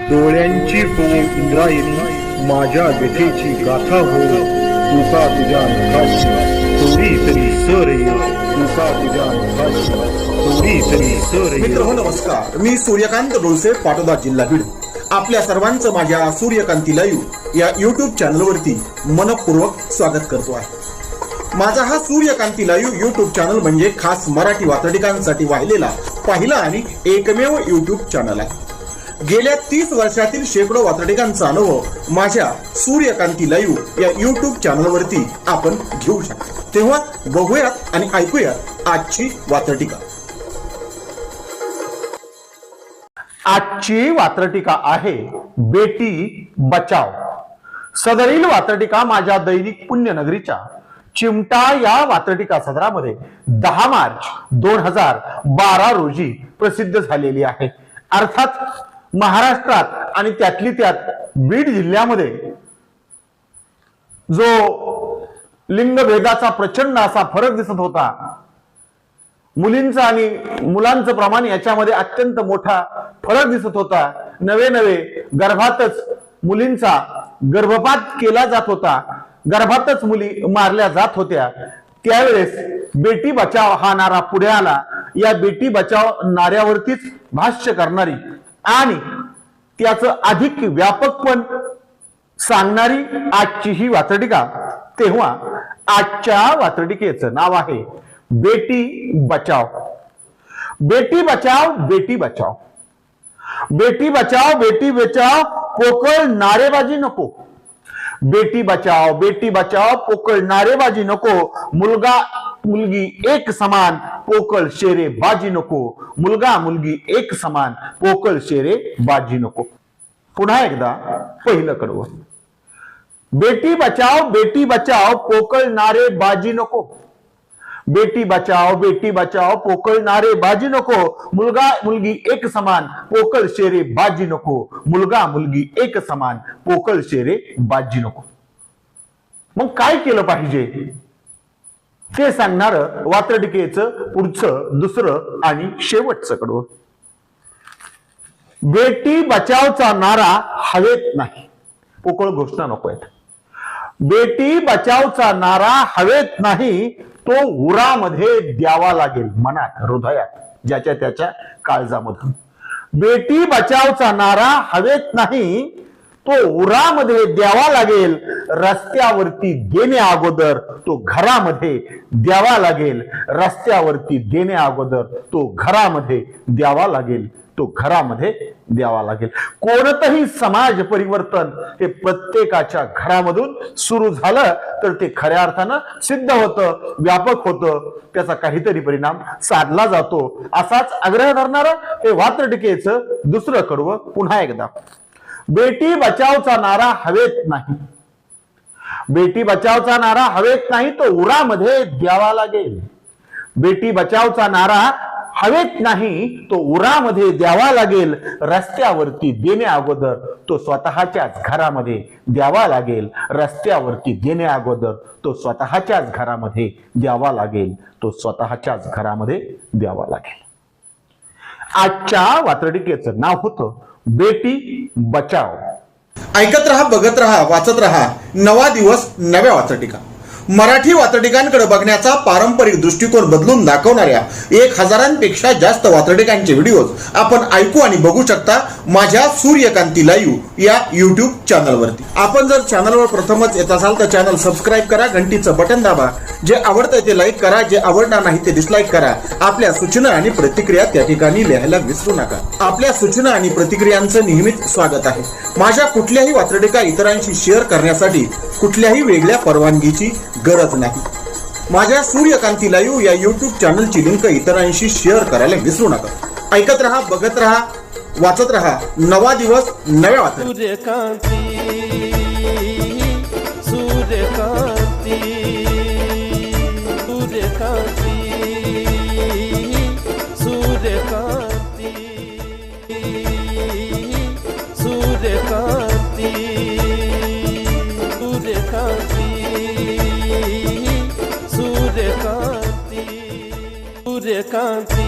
डोळ्यांची हो इंद्रायणी माझ्या व्यथेची गाथा हो तुका तुझ्या नखाची थोडी तरी सर ये तुका तुझ्या नखाची थोडी तरी सर ये. मित्र नमस्कार, मी सूर्यकांत डोळसे, पाटोदा, जिल्हा बीड. आपल्या सर्वांचं माझ्या सूर्यकांती लाईव्ह या युट्यूब चॅनलवरती मनपूर्वक स्वागत करतो आहे. माझा हा सूर्यकांती लाईव्ह युट्यूब चॅनल म्हणजे खास मराठी वात्रटिकांसाठी वाहिलेला पहिला आणि एकमेव युट्यूब चॅनल आहे. गेल्या 30 वर्षातील शेकडो वात्रटिकांचा अनुभव माझ्या सूर्यकांती लाईव्ह या युट्यूब चॅनलवरती आपण घेऊ शकता. तेव्हा बघूयात आणि ऐकूयात आजची वात्रटिका. आजची वात्रटिका आहे बेटी बचाव. सदरील वात्रटिका माझ्या दैनिक पुण्यनगरीच्या चिमटा या वात्रटिका सदरामध्ये 10 मार्च 2012 रोजी प्रसिद्ध झालेली आहे. अर्थात महाराष्ट्रात आणि त्यातली त्यात बीड जिल्ह्यामध्ये जो लिंगभेदाचा प्रचंड असा फरक दिसत होता, मुलींचं आणि मुलांचं प्रमाण याच्यामध्ये अत्यंत मोठा फरक दिसत होता. नवे गर्भातच मुलींचा गर्भपात केला जात होता, गर्भातच मुली मारल्या जात होत्या. त्यावेळेस बेटी बचाव हा नारा पुढे आला. या बेटी बचाव नाऱ्यावरतीच भाष्य करणारी आणि त्याचं अधिक व्यापकपण सांगणारी आजची ही वात्रटिका. तेव्हा आजच्या वात्रटिकेचं नाव आहे बेटी बचाव. बेटी बचाव बेटी बचाव. बेटी बचाव बेटी बचाव पोकळ नारेबाजी नको. बेटी बचाव पोकळ नारेबाजी नको. मुलगा मुलगी एक समान पोकळ शेरे बाजी नको. मुलगा मुलगी एक समान पोकळ शेरे बाजी नको. पुन्हा एकदा पहिलं कडवं. बेटी बचाव पोकळ नारे बाजी नको. बेटी बचाव पोकळ नारे बाजी नको. मुलगा मुलगी एक समान पोकळ शेरे बाजी नको. मुलगा मुलगी एक समान पोकळ शेरे बाजी नको. मग काय केलं पाहिजे ते सांगणार वात्रटिकेचं पुढचं दुसरं आणि शेवटचं कडवं. बेटी बचावचा नारा हवेत नाही. पोकळ घोषणा नको आहेत. बेटी बचावचा नारा हवेत नाही, तो उरामध्ये द्यावा लागेल. मनात, हृदयात, ज्याच्या त्याच्या काळजामधून. बेटी बचावचा नारा हवेत नाही, तो उरामध्ये द्यावा लागेल. रस्त्यावरती देण्या अगोदर तो घरामध्ये द्यावा लागेल. रस्त्यावरती देण्या अगोदर तो घरामध्ये द्यावा लागेल. तो घरामध्ये द्यावा लागेल. कोणतंही समाज परिवर्तन हे प्रत्येकाच्या घरामधून सुरू झालं तर ते खऱ्या अर्थानं सिद्ध होतं, व्यापक होतं, त्याचा काहीतरी परिणाम साधला जातो. असाच आग्रह धरणारं हे वात्रटिकेचं दुसरं कडवं पुन्हा एकदा. बेटी बचावचा नारा हवेत नाही. बेटी बचावचा नारा हवेत नाही, तो उरामध्ये द्यावा लागेल. बेटी बचावचा नारा हवेत नाही, तो उरामध्ये द्यावा लागेल. रस्त्यावरती देण्या अगोदर तो स्वतःच्याच घरामध्ये द्यावा लागेल. रस्त्यावरती देण्या अगोदर तो स्वतःच्याच घरामध्ये द्यावा लागेल. तो स्वतःच्याच घरामध्ये द्यावा लागेल. आजच्या वात्रटिकेचं नाव होतं बेटी बचाव. ऐकत रहा, बघत रहा, वाचत रहा. नवा दिवस नव्या वात्रटिका. मराठी वात्रटिकांकडे बघण्याचा पारंपरिक दृष्टिकोन बदलून दाखवणाऱ्या 1000पेक्षा जास्त वात्रटिकांचे व्हिडिओज आपण ऐकू आणि बघू शकता माझ्या सूर्यकांती लाईव्ह या युट्यूब चॅनलवरती. आपण जर चॅनलवर प्रथमच येत असाल तर चॅनल सबस्क्राईब करा, घंटीचं बटन दाबा. जे आवडतंय ते लाईक करा, जे आवडणार नाही ते डिसलाईक करा. आपल्या सूचना आणि प्रतिक्रिया त्या ठिकाणी लिहायला विसरू नका. आपल्या सूचना आणि प्रतिक्रियांचं नेहमीच स्वागत आहे. माझ्या कुठल्याही वात्रटिका इतरांशी शेअर करण्यासाठी कुठल्याही वेगळ्या परवानगीची गरज नाही. माझ्या सूर्यकांती लाईव्ह या युट्यूब चॅनलची लिंक इतरांशी शेअर करायला विसरू नका. ऐकत रहा, बघत रहा, वाचत रहा. नवा दिवस नव्या वात्रटिका. सूर्यकांती